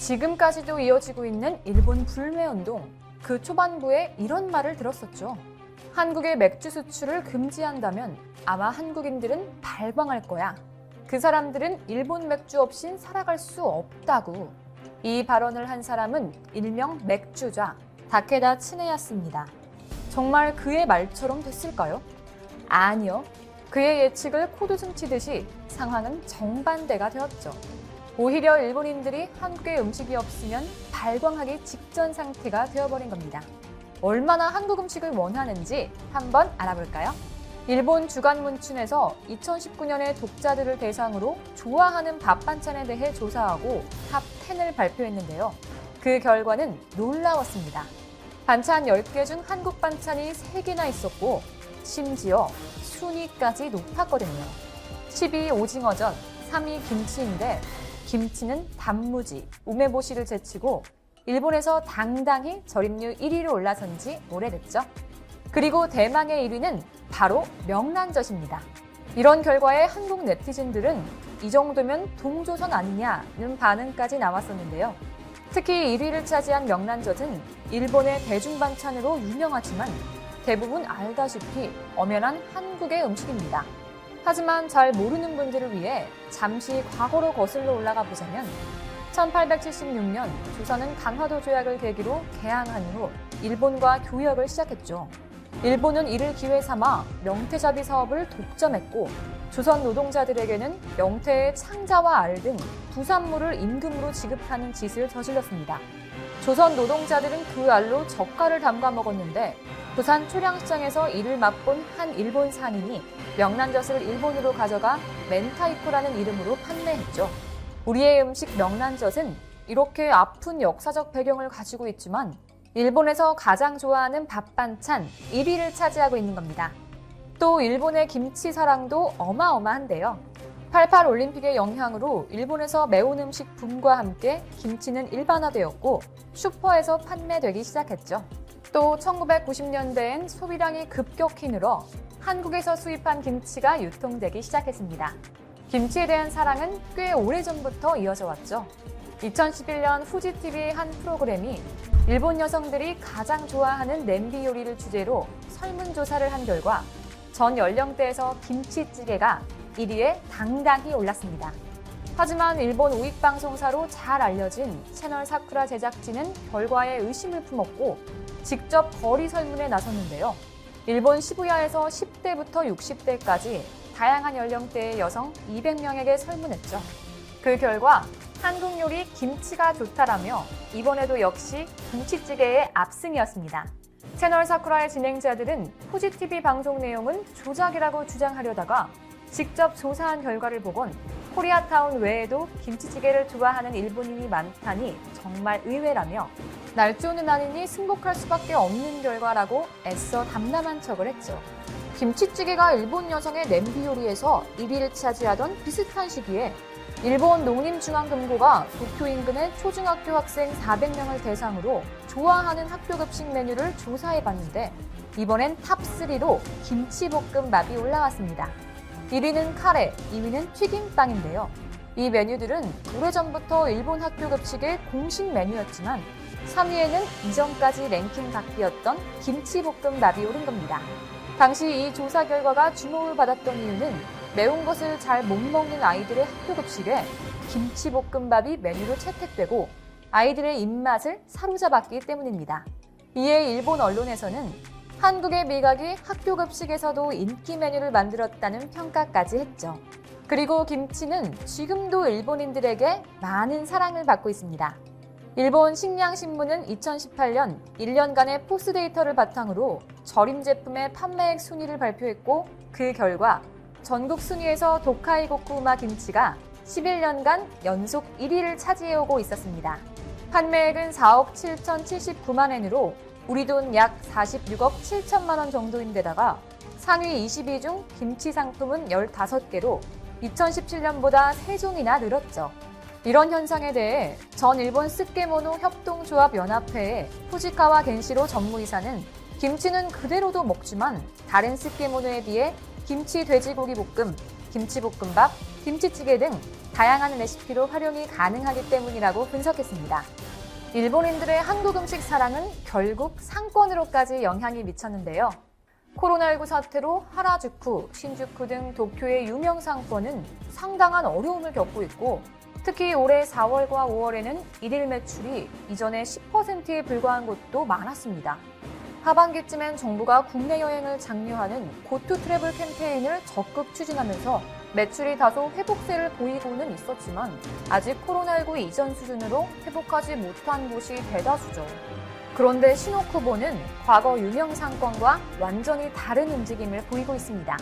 지금까지도 이어지고 있는 일본 불매운동. 그 초반부에 이런 말을 들었었죠. 한국의 맥주 수출을 금지한다면 아마 한국인들은 발광할 거야. 그 사람들은 일본 맥주 없인 살아갈 수 없다고. 이 발언을 한 사람은 일명 맥주좌 다케다 츠네야스입니다. 정말 그의 말처럼 됐을까요? 아니요. 그의 예측을 코드숨 치듯이 상황은 정반대가 되었죠. 오히려 일본인들이 한국의 음식이 없으면 발광하기 직전 상태가 되어버린 겁니다. 얼마나 한국 음식을 원하는지 한번 알아볼까요? 일본 주간문춘에서 2019년에 독자들을 대상으로 좋아하는 밥 반찬에 대해 조사하고 탑 10을 발표했는데요. 그 결과는 놀라웠습니다. 반찬 10개 중 한국 반찬이 3개나 있었고 심지어 순위까지 높았거든요. 10위 오징어전, 3위 김치인데 김치는 단무지, 우메보시를 제치고 일본에서 당당히 절임류 1위로 올라선 지 오래됐죠. 그리고 대망의 1위는 바로 명란젓입니다. 이런 결과에 한국 네티즌들은 이 정도면 동조선 아니냐는 반응까지 나왔었는데요. 특히 1위를 차지한 명란젓은 일본의 대중반찬으로 유명하지만 대부분 알다시피 엄연한 한국의 음식입니다. 하지만 잘 모르는 분들을 위해 잠시 과거로 거슬러 올라가 보자면 1876년 조선은 강화도 조약을 계기로 개항한 후 일본과 교역을 시작했죠. 일본은 이를 기회 삼아 명태잡이 사업을 독점했고 조선 노동자들에게는 명태의 창자와 알 등 부산물을 임금으로 지급하는 짓을 저질렀습니다. 조선 노동자들은 그 알로 젓갈을 담가 먹었는데 부산 초량시장에서 이를 맛본 한 일본 상인이 명란젓을 일본으로 가져가 멘타이코라는 이름으로 판매했죠. 우리의 음식 명란젓은 이렇게 아픈 역사적 배경을 가지고 있지만 일본에서 가장 좋아하는 밥 반찬 1위를 차지하고 있는 겁니다. 또 일본의 김치 사랑도 어마어마한데요. 88 올림픽의 영향으로 일본에서 매운 음식 붐과 함께 김치는 일반화되었고 슈퍼에서 판매되기 시작했죠. 또 1990년대엔 소비량이 급격히 늘어 한국에서 수입한 김치가 유통되기 시작했습니다. 김치에 대한 사랑은 꽤 오래전부터 이어져 왔죠. 2011년 후지TV의 한 프로그램이 일본 여성들이 가장 좋아하는 냄비 요리를 주제로 설문조사를 한 결과 전 연령대에서 김치찌개가 1위에 당당히 올랐습니다. 하지만 일본 우익방송사로 잘 알려진 채널 사쿠라 제작진은 결과에 의심을 품었고 직접 거리 설문에 나섰는데요. 일본 시부야에서 10대부터 60대까지 다양한 연령대의 여성 200명에게 설문했죠. 그 결과 한국 요리 김치가 좋다라며 이번에도 역시 김치찌개의 압승이었습니다. 채널 사쿠라의 진행자들은 후지TV 방송 내용은 조작이라고 주장하려다가 직접 조사한 결과를 보곤 코리아타운 외에도 김치찌개를 좋아하는 일본인이 많다니 정말 의외라며 날조는 아니니 승복할 수밖에 없는 결과라고 애써 담담한 척을 했죠. 김치찌개가 일본 여성의 냄비 요리에서 1위를 차지하던 비슷한 시기에 일본 농림중앙금고가 도쿄 인근의 초중학교 학생 400명을 대상으로 좋아하는 학교급식 메뉴를 조사해봤는데 이번엔 탑3로 김치볶음밥이 올라왔습니다. 1위는 카레, 2위는 튀김빵인데요. 이 메뉴들은 오래전부터 일본 학교급식의 공식 메뉴였지만 3위에는 이전까지 랭킹 밖이었던 김치볶음밥이 오른 겁니다. 당시 이 조사 결과가 주목을 받았던 이유는 매운 것을 잘 못 먹는 아이들의 학교급식에 김치볶음밥이 메뉴로 채택되고 아이들의 입맛을 사로잡았기 때문입니다. 이에 일본 언론에서는 한국의 미각이 학교급식에서도 인기 메뉴를 만들었다는 평가까지 했죠. 그리고 김치는 지금도 일본인들에게 많은 사랑을 받고 있습니다. 일본 식량신문은 2018년 1년간의 포스 데이터를 바탕으로 절임 제품의 판매액 순위를 발표했고 그 결과 전국 순위에서 도카이고쿠우마 김치가 11년간 연속 1위를 차지해오고 있었습니다. 판매액은 4억 7,079만 엔으로 우리 돈 약 46억 7천만 원 정도인데다가 상위 20위 중 김치 상품은 15개로 2017년보다 3종이나 늘었죠. 이런 현상에 대해 전 일본 스케모노 협동조합연합회의 후지카와 겐시로 전무이사는 김치는 그대로도 먹지만 다른 스케모노에 비해 김치 돼지고기 볶음, 김치볶음밥, 김치찌개 등 다양한 레시피로 활용이 가능하기 때문이라고 분석했습니다. 일본인들의 한국 음식 사랑은 결국 상권으로까지 영향이 미쳤는데요. 코로나19 사태로 하라주쿠, 신주쿠 등 도쿄의 유명 상권은 상당한 어려움을 겪고 있고, 특히 올해 4월과 5월에는 일일 매출이 이전의 10%에 불과한 곳도 많았습니다. 하반기쯤엔 정부가 국내 여행을 장려하는 고투 트래블 캠페인을 적극 추진하면서 매출이 다소 회복세를 보이고는 있었지만 아직 코로나19 이전 수준으로 회복하지 못한 곳이 대다수죠. 그런데 시노쿠보는 과거 유명 상권과 완전히 다른 움직임을 보이고 있습니다.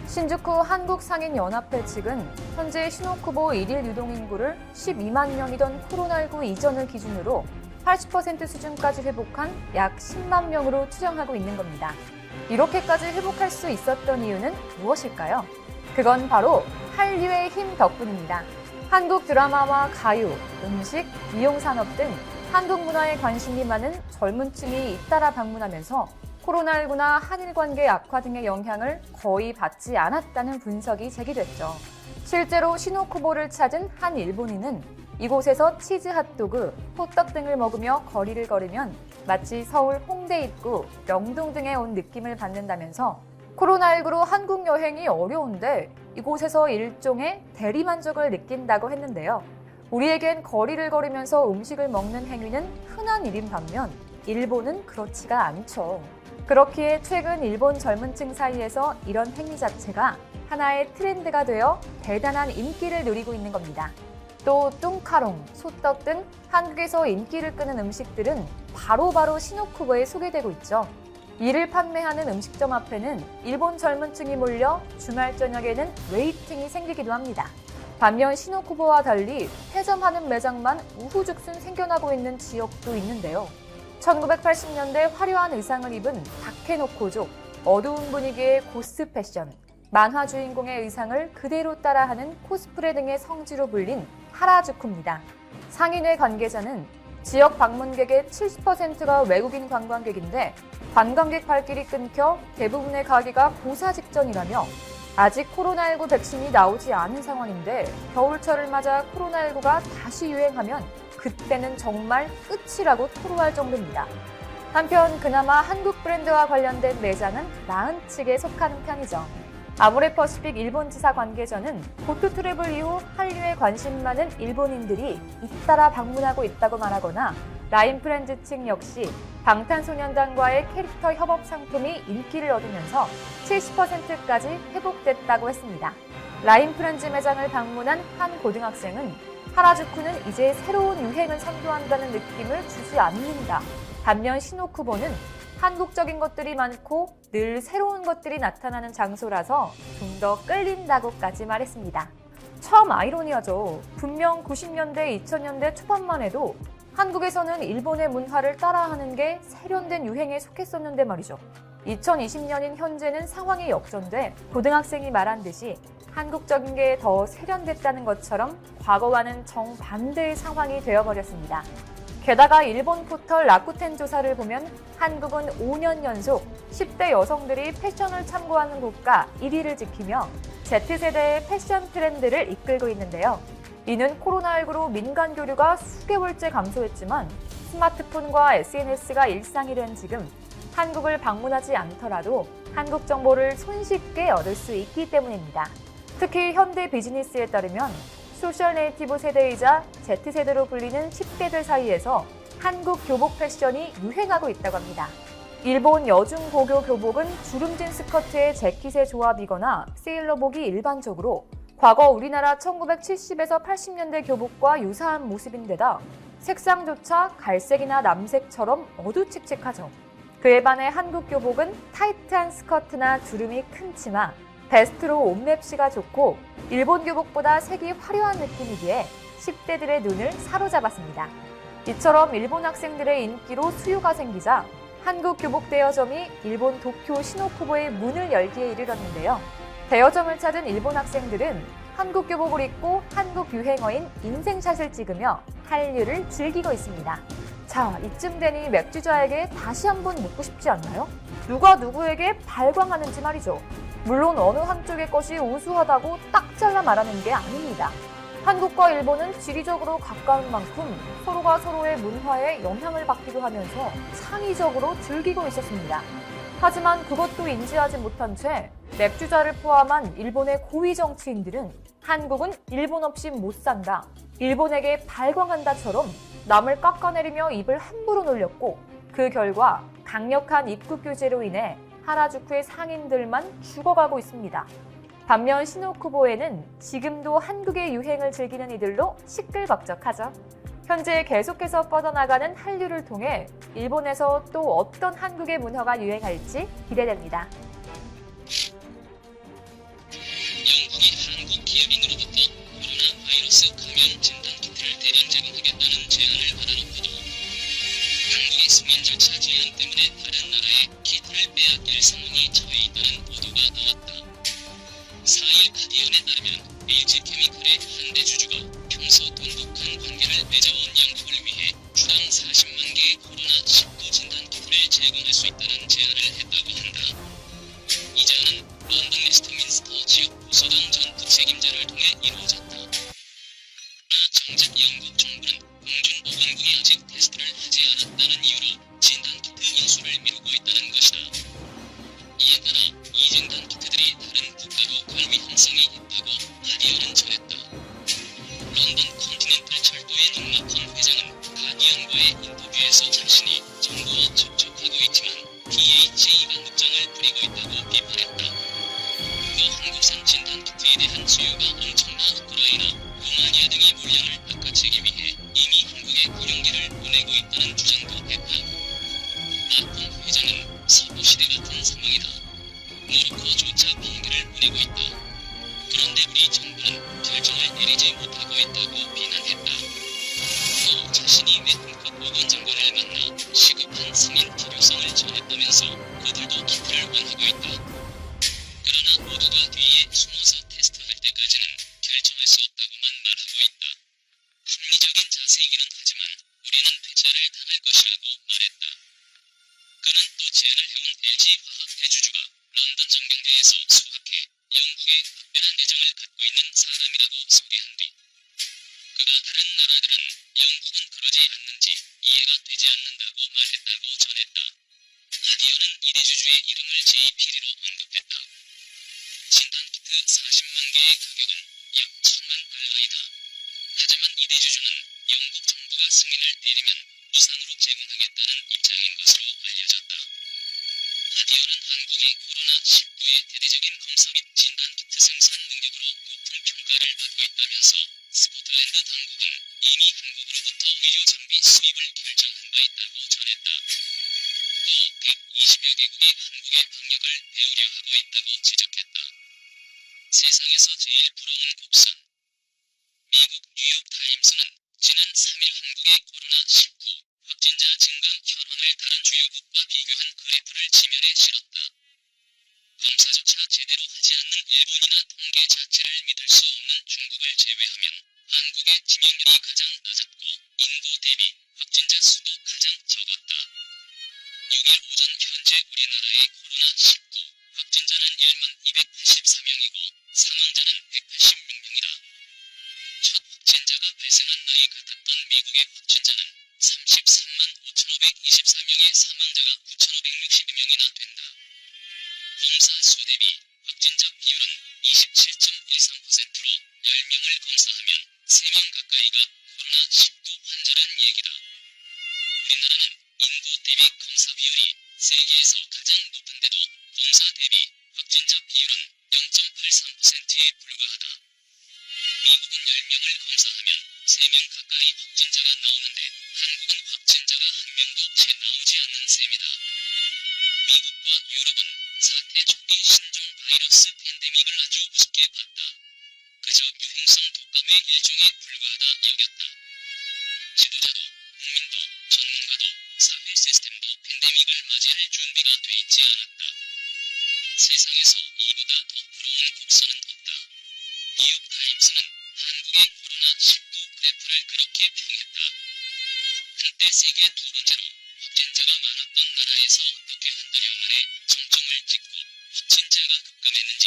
신주쿠 한국상인연합회 측은 현재 시노쿠보 일일 유동인구를 12만 명이던 코로나19 이전을 기준으로 80% 수준까지 회복한 약 10만 명으로 추정하고 있는 겁니다. 이렇게까지 회복할 수 있었던 이유는 무엇일까요? 그건 바로 한류의 힘 덕분입니다. 한국 드라마와 가요, 음식, 미용산업 등 한국 문화에 관심이 많은 젊은 층이 잇따라 방문하면서 코로나19나 한일 관계 악화 등의 영향을 거의 받지 않았다는 분석이 제기됐죠. 실제로 시노쿠보를 찾은 한 일본인은 이곳에서 치즈 핫도그, 호떡 등을 먹으며 거리를 걸으면 마치 서울 홍대 입구, 명동 등에 온 느낌을 받는다면서 코로나19로 한국 여행이 어려운데 이곳에서 일종의 대리만족을 느낀다고 했는데요. 우리에겐 거리를 걸으면서 음식을 먹는 행위는 흔한 일인 반면 일본은 그렇지가 않죠. 그렇기에 최근 일본 젊은 층 사이에서 이런 행위 자체가 하나의 트렌드가 되어 대단한 인기를 누리고 있는 겁니다. 또 뚱카롱, 소떡 등 한국에서 인기를 끄는 음식들은 바로바로 시노쿠보에 소개되고 있죠. 이를 판매하는 음식점 앞에는 일본 젊은 층이 몰려 주말 저녁에는 웨이팅이 생기기도 합니다. 반면 시노쿠보와 달리 폐점하는 매장만 우후죽순 생겨나고 있는 지역도 있는데요. 1980년대 화려한 의상을 입은 다케노코족, 어두운 분위기의 고스 패션, 만화 주인공의 의상을 그대로 따라하는 코스프레 등의 성지로 불린 하라주쿠입니다. 상인회 관계자는 지역 방문객의 70%가 외국인 관광객인데 관광객 발길이 끊겨 대부분의 가게가 고사 직전이라며 아직 코로나19 백신이 나오지 않은 상황인데 겨울철을 맞아 코로나19가 다시 유행하면 그때는 정말 끝이라고 토로할 정도입니다. 한편 그나마 한국 브랜드와 관련된 매장은 나은 측에 속하는 편이죠. 아모레퍼시픽 일본 지사 관계자는 고투 트래블 이후 한류에 관심 많은 일본인들이 잇따라 방문하고 있다고 말하거나 라인프렌즈 측 역시 방탄소년단과의 캐릭터 협업 상품이 인기를 얻으면서 70%까지 회복됐다고 했습니다. 라인프렌즈 매장을 방문한 한 고등학생은 하라주쿠는 이제 새로운 유행을 선도한다는 느낌을 주지 않는다. 반면 시노쿠보는 한국적인 것들이 많고 늘 새로운 것들이 나타나는 장소라서 좀 더 끌린다고까지 말했습니다. 참 아이러니하죠. 분명 90년대, 2000년대 초반만 해도 한국에서는 일본의 문화를 따라하는 게 세련된 유행에 속했었는데 말이죠. 2020년인 현재는 상황이 역전돼 고등학생이 말한 듯이 한국적인 게 더 세련됐다는 것처럼 과거와는 정반대의 상황이 되어버렸습니다. 게다가 일본 포털 라쿠텐 조사를 보면 한국은 5년 연속 10대 여성들이 패션을 참고하는 국가 1위를 지키며 Z세대의 패션 트렌드를 이끌고 있는데요. 이는 코로나19로 민간 교류가 수개월째 감소했지만 스마트폰과 SNS가 일상이 된 지금 한국을 방문하지 않더라도 한국 정보를 손쉽게 얻을 수 있기 때문입니다. 특히 현대 비즈니스에 따르면 소셜 네이티브 세대이자 Z세대로 불리는 10대들 사이에서 한국 교복 패션이 유행하고 있다고 합니다. 일본 여중고교 교복은 주름진 스커트에 재킷의 조합이거나 세일러복이 일반적으로 과거 우리나라 1970에서 80년대 교복과 유사한 모습인데다 색상조차 갈색이나 남색처럼 어두칙칙하죠. 그에 반해 한국 교복은 타이트한 스커트나 주름이 큰 치마, 베스트로 옷맵시가 좋고 일본 교복보다 색이 화려한 느낌이기에 10대들의 눈을 사로잡았습니다. 이처럼 일본 학생들의 인기로 수요가 생기자 한국 교복 대여점이 일본 도쿄 시노쿠보의 문을 열기에 이르렀는데요. 대여점을 찾은 일본 학생들은 한국 교복을 입고 한국 유행어인 인생샷을 찍으며 한류를 즐기고 있습니다. 자, 이쯤 되니 맥주자에게 다시 한번 묻고 싶지 않나요? 누가 누구에게 발광하는지 말이죠. 물론 어느 한쪽의 것이 우수하다고 딱 잘라 말하는 게 아닙니다. 한국과 일본은 지리적으로 가까운 만큼 서로가 서로의 문화에 영향을 받기도 하면서 창의적으로 즐기고 있었습니다. 하지만 그것도 인지하지 못한 채 맥주자를 포함한 일본의 고위 정치인들은 한국은 일본 없이 못 산다, 일본에게 발광한다처럼 남을 깎아내리며 입을 함부로 놀렸고, 그 결과 강력한 입국 규제로 인해 하라주쿠의 상인들만 죽어가고 있습니다. 반면 시노쿠보에는 지금도 한국의 유행을 즐기는 이들로 시끌벅적하죠. 현재 계속해서 뻗어나가는 한류를 통해 일본에서 또 어떤 한국의 문화가 유행할지 기대됩니다. 영국이 한국 기업인으로부터 코로나 바이러스 감염 진단키트를 대량 제공하겠다는 제안을 받아놓고도 한국의 승인 절차 제한 때문에 다른 나라에 키트를 빼앗길 상황이 처해 있다는 보도가 나왔다. 4일 가디언에 따르면 LG케미칼의 한대 주주가 평소 돈독한 관계를 맺어온 영국을 위해 주당 40만 개의 코로나19 진단키트를 제공할 수 있다는 제안을 했다고 한다. 이 제안은 런던 웨스트민스터 지역 보소당 전투 책임자를 통해 이루어졌다. 그러나 정작 영국 정부는 공중보건국이 아직 테스트를 하지 않았다는 이유로 진단키트 인수를 미루고 있다는 것이다. 이에 따라 이 진단키트들이 다른 국가로 갈 위험성이 있다고 가디언은 전했다. 런던 컨티넨탈 철도의 닉마컨 회장은 가디언과의 인터뷰에서 자신이 정부와 접촉하고 있지만 DHA가 묵장을 부리고 있다고 비판했다. 또 한국산 진단키트에 대한 수요가 엄청나 우크라이나, 루마니아 등의 물량을 바꿔채기 위해 이미 한국에 구용기를 보내고 있다는 주장도 했다. 마콘 회장은 서부시대 같은 상황이다. 모로코조차 비행기를 보내고 있다. 그런데 우리 정부는 결정을 내리지 못하고 있다고 비난했다. 또 자신이 넷홈컷 보건장관을 만나 시급한 승인 필요성을 전했다면서 그들도 키트를 원하고 있다. 그러나 모두가 뒤에 숨어서 테스트할 때까지는 결정할 수 없다고만 말하고 있다. 합리적인 자세이기는 하지만 우리는 퇴짜를 당할 것이라고 말했다. 그는 또 제안을 해온 LG화학 대주주가 런던 정경대에서 수학해 영국에 특별한 애정을 갖고 있는 사람이라고 소개한 뒤 그가 다른 나라들은 영국은 그러지 않는지 이해가 되지 않는다고 말했다고 전했다. 가디언은 이 대주주의 이름을 JP리로 언급했다. 진단키트 40만 개의 가격은 약 1,000만 달러이다. 하지만 이 대주주는 영국 정부가 승인을 내리면 무상으로 제공하겠다는 입장인 것으로 알려졌다. 가디언은 한국이 코로나19의 대대적인 검사 및 진단키트 생산 능력으로 높은 평가를 받고 있다면서 스코틀랜드 당국은 이미 한국으로부터 의료 장비 수입을 결정한 바 있다고 전했다. 또 120여 개국이 한국의 방역을 배우려 하고 있다고 지적했다. 세상에서 제일 부러운 곡선. 미국 뉴욕타임스는 지난 3일 한국의 코로나19 확진자 증가 현황을 다른 주요국과 비교한 그래프를 지면에 실었다. 검사조차 제대로 하지 않는 일본이나 통계 자체를 믿을 수 없는 중국을 제외하면 한국의 치명률이 가장 낮았고 인도 대비 확진자 수도 가장 적었다. 6일 오전 현재 우리나라의 코로나19 확진자는 1만 284명이고 사망자는 186명이다. 첫 확진자가 발생한 날이 같았던 미국의 확진자는 33만 5,524명에 사망자가 9,562명이나 된다. 검사 수 대비 확진자 비율은 27.13%로 10명을 검사하면 3명 가까이가 코로나19 환자란 얘기다. 우리나라는 인도 대비 검사 비율이 세계에서 가장 높은데도 검사 대비 확진자 비율은 0.83%에 불과하다. 미국은 10명을 검사하면 3명 가까이 확진자가 나오는데 한국은 확진자가 1명도 채 나오지 않는 셈이다. 미국과 유럽은 사태 초기 신종 바이러스 팬데믹을 아주 우습게 봤다. 그저 유행성 독감의 일종에 불과하다 여겼다. 지도자도 국민도 전문가도 사회 시스템도 팬데믹을 맞이할 준비가 돼 있지 않았다. 세상에서 이보다 더 부러운 곡선은 없다. 뉴욕타임스는 한국의 코로나19 그래프를 그렇게 평했다. 한때 세계 두 번째로 확진자가 많았던 나라에서 어떻게 한 달여 만에 정점을 찍고 확진자가 급감했는지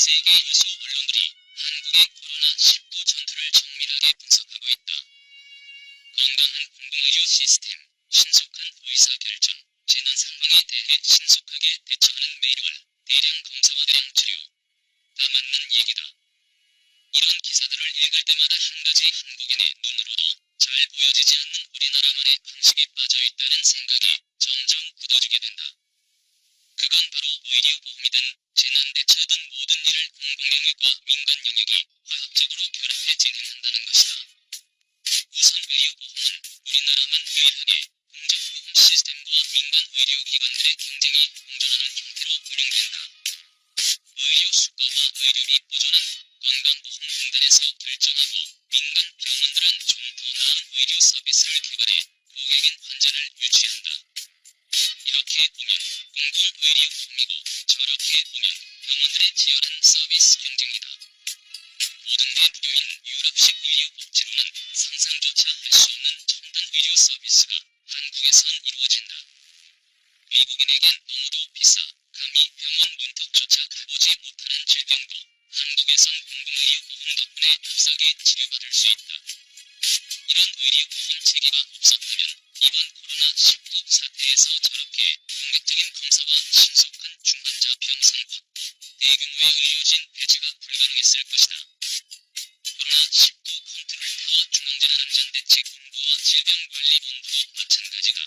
세계 유수 언론들이 한국의 코로나19 전투를 정밀하게 분석하고 있다. 건강한 공공의료 시스템, 신속한 의사결정, 재난 상황에 대해 신속하게 대처하는 매뉴얼, 대량 검사와 대량 치료. 다 맞는 얘기다. 이런 기사들을 읽을 때마다 한 가지 한국인의 눈으로도 잘 보여지지 않는 우리나라만의 방식에 빠져있다는 생각이 점점 굳어지게 된다. 그건 바로 의료보험이든 재난대처든 모든 일을 공공영역과 민간 영역이 화합적으로 결합해 진행한다는 것이다. 우선 의료보험은 우리나라만 유일하게 공적보험 시스템과 민간 의료기관들의 경쟁이 공존하는 형태로 운영된다. 의료 수가와 의료비 보조는 건강보험공단에서 결정하고 민간 병원들은 좀 더 나은 의료 서비스를 개발해 고객인 환자를 유치한다. 이렇게 보면 공공의료보험이고 저렇게 보면 병원들의 치열한 서비스 경쟁이다. 모든 게 무료인 유럽식 의료복지로는 상상조차 할 수 없는 첨단 의료 서비스가 한국에선 이루어진다. 미국인에겐 너무도 비싸 감히 병원 문턱조차 가보지 못하는 질병도 한국에선 공공의료보험 덕분에 값싸게 치료받을 수 있다. 이런 의료보험 체계가 없었다면 이번 코로나19 사태에서 저렇게 공격적인 검사와 신속한 중환자 병상 확보, 대규모의 의료진 배치가 불가능했을 것이다. 코로나19 컨트롤 타워 중앙재난안전대책본부와 질병관리본부도 마찬가지다.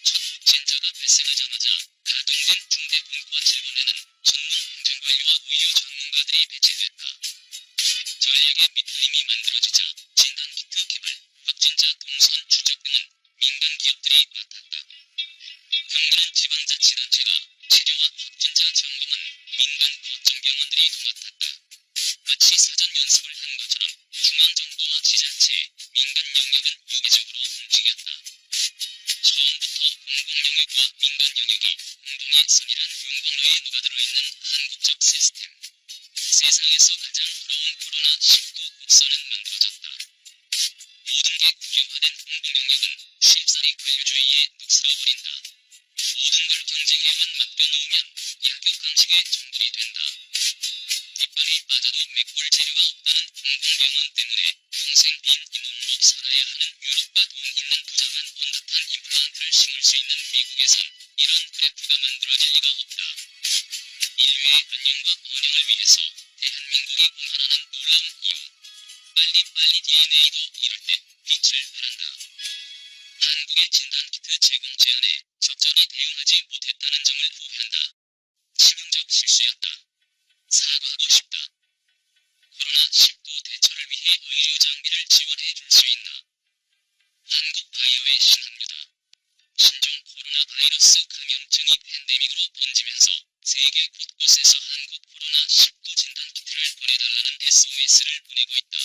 첫 확진자가 발생하자마자 가동된 중대본부와 질본에는 전문 행정관리와 의료 전문가들이 배치됐다. 전략의 밑그림이 만들어지자 진단키트 개발, 확진자 동선 추적 등은 민간 기업들이 맡았다. 경기는 지방자치단체가, 치료와 확진자 점검은 민간 거점병원들이 맡았다. 마치 사전 연습을 한 것처럼 중앙정부와 지자체, 민간 영역은 유기적으로 움직였다. 처음부터 공공영역과 민간 영역이 공동의 선이란 용광로에 녹아들어있는 한국적 시스템. 세상에서 가장 부러운 코로나19 국선은 만들어졌다. 모든 게 국유화된 공공영역은 쉽사리 관료주의에 눅슬어버린다. 모든 걸 경쟁에만 맡겨놓으면 약육강식의 정글이 된다. 뒷발이 빠져도 메꿀 재료가 없다는 공공병원 때문에 평생 빈 잇몸으로 살아야 하는 유럽과 돈 있는 부자만 번듯한 임플란트를 심을 수 있는 미국에선 이런 그래프가 만들어질 리가 없다. 인류의 안녕과 번영을 위해서 대한민국이 공헌하는 놀라운 이유. 빨리빨리 DNA도 이럴 때 빛을 발한다. 한국의 진단키트 제공 제한에 적절히 대응하지 못했다는 점을 후회한다. 치명적 실수였다. 사과하고 싶다. 코로나19 대처를 위해 의료 장비를 지원해 줄 수 있나? 한국바이오의 신합니다. 신종 코로나 바이러스 감염증이 팬데믹으로 번지면서 세계 곳곳에서 한국 코로나19 진단키트를 보내달라는 SOS를 보내고 있다.